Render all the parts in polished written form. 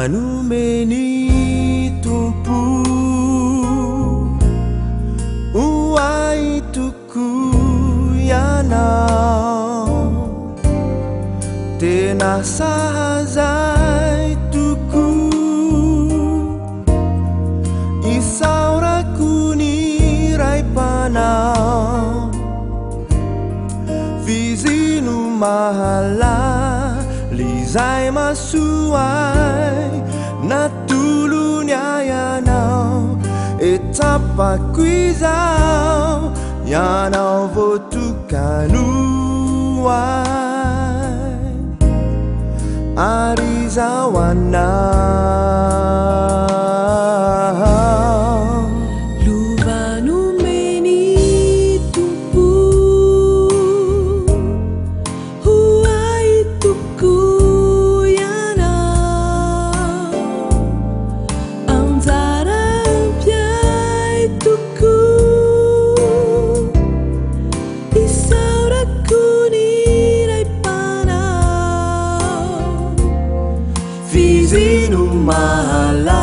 Numeni tumpu uai tuku yanau tenah sahazai tuku isaura kuni rai panau vizinu mahala lizai masuai na tulunya yanau etapa kuizau yanau votukanuai arizawana Vizinu mahala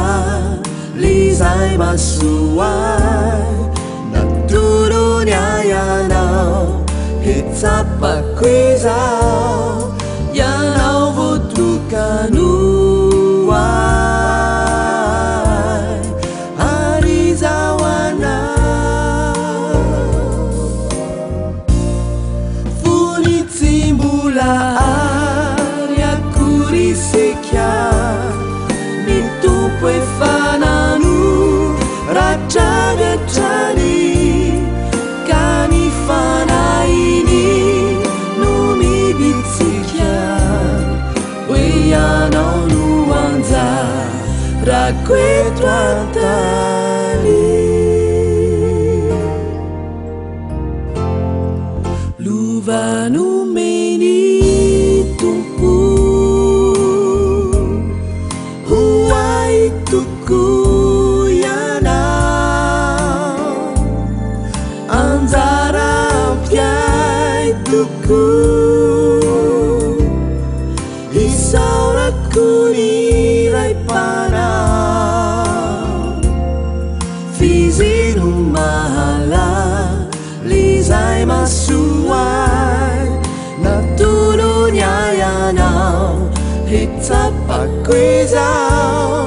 lizai masuai na turunya yanau hitsapa kuizau yanau votukanuai arizawana funitimbula aria kurisikya Pue fananu rajagatani kani fana ini numi bitsikian weyana nuanza rakwetwantani luvanu meni tumpu tuku yanau anzara piai tuku isaura kuni rai panau vizinu mahala lizai masuai na turunya yanau hitapa kuizau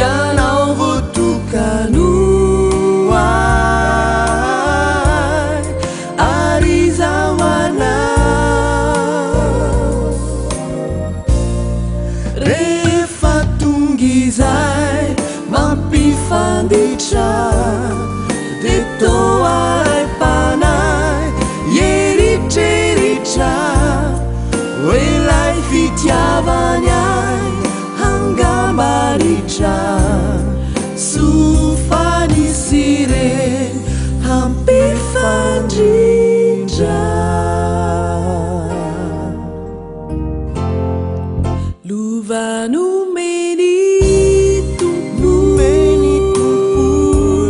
yanau votukanuai arizawana refatungizai mampifanditra detoarai panai yeritreritra welai fitiavanyai hanggambaritra sufani siren hampir fandrindra luvanu meni tumpu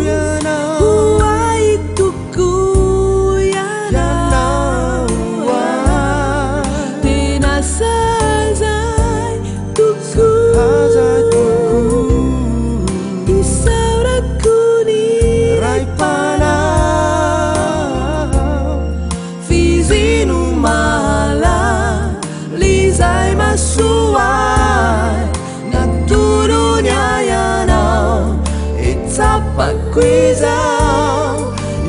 yanau uai tuku yanau tena sazai tuku isaura kuni rai panau vizinu mahala lizai masuai na turunya yanau etapa kuizau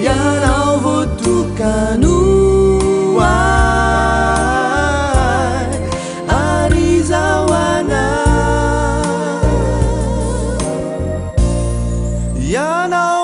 yanau votukanuai arizawana yanau